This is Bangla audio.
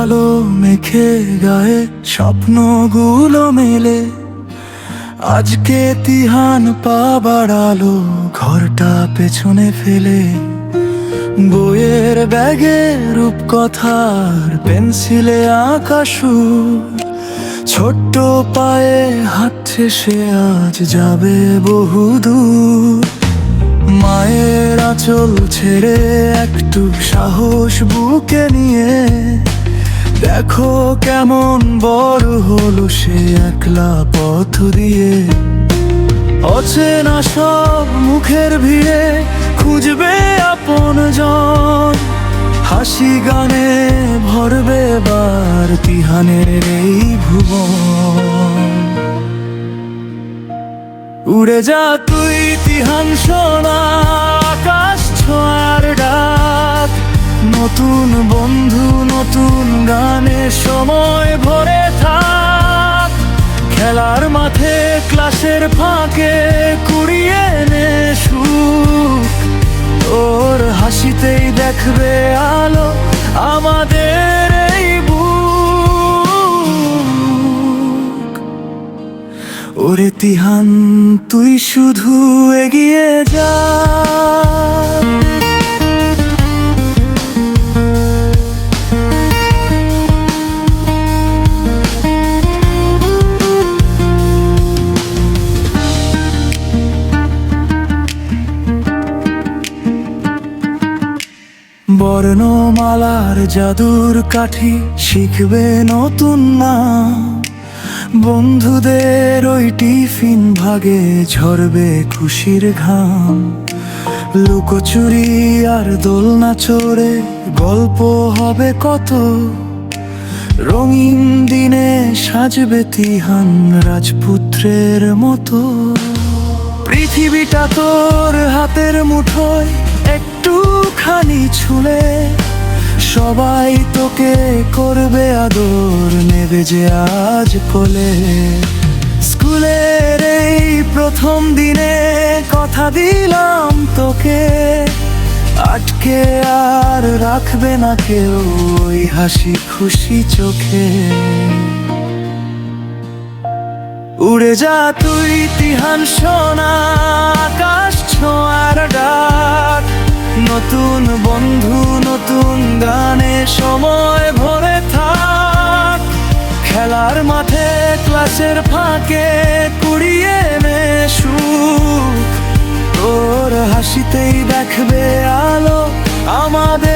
আলো মেখে গায়ে স্বপ্নগুলো মেলে। আজকে তিহান পা বাড়ালো ঘরটা পেছনে ফেলে। বইয়ের ব্যাগে রূপকথার পেন্সিলে আঁকা সুর, ছোট্ট পায়ে হাঁটছে সে আজ যাবে বহুদূর। মায়ের আঁচল ছেড়ে একটু সাহস বুকে নিয়ে, দেখো কেমন বড় হলো সে একলা পথ দিয়ে। অচেনা সব মুখের ভিড়ে খুঁজবে আপনজন, হাসি গানে ভরবে বার তিহানের এই ভুবন। উড়ে যা তুই তিহান সোনা, আকাশ ছোঁয়ার ডাক। নতুন বন্ধু নতুন গানে সময় ভরে থাক। খেলার মাঠে ক্লাসের ফাঁকে কুড়িয়ে নে সুখ, তোর হাসিতেই দেখবে আলো আমাদের এই বুক। ওরে তিহান তুই শুধু এগিয়ে যা। বর্ণমালার জাদুর কাঠি শিখবে নতুন নাম। বন্ধুদের ওই টিফিন ভাগে ঝরবে খুশির ঘাম। লুকোচুরি আর দোলনা চড়ে গল্প হবে কত। রঙিন দিনে সাজবে তিহান রাজপুত্রের মতো। পৃথিবীটা তোর হাতের মুঠোয় একটুখানি ছুঁলে, সবাই তোকে করবে আদর, নেবে যে আজ কোলে। স্কুলের এই প্রথম দিনে কথা দিলাম তোকে, আটকে আর রাখবে না কেউ ওই হাসি খুশি চোখে। উড়ে যা তুই তিহান সোনা, আকাশ ছোঁয়ার ডাক। নতুন বন্ধু নতুন গানে সময় ভরে থাক। খেলার মাঠে ক্লাসের ফাঁকে কুড়িয়ে নে সুখ, তোর হাসিতেই দেখবে আলো আমাদের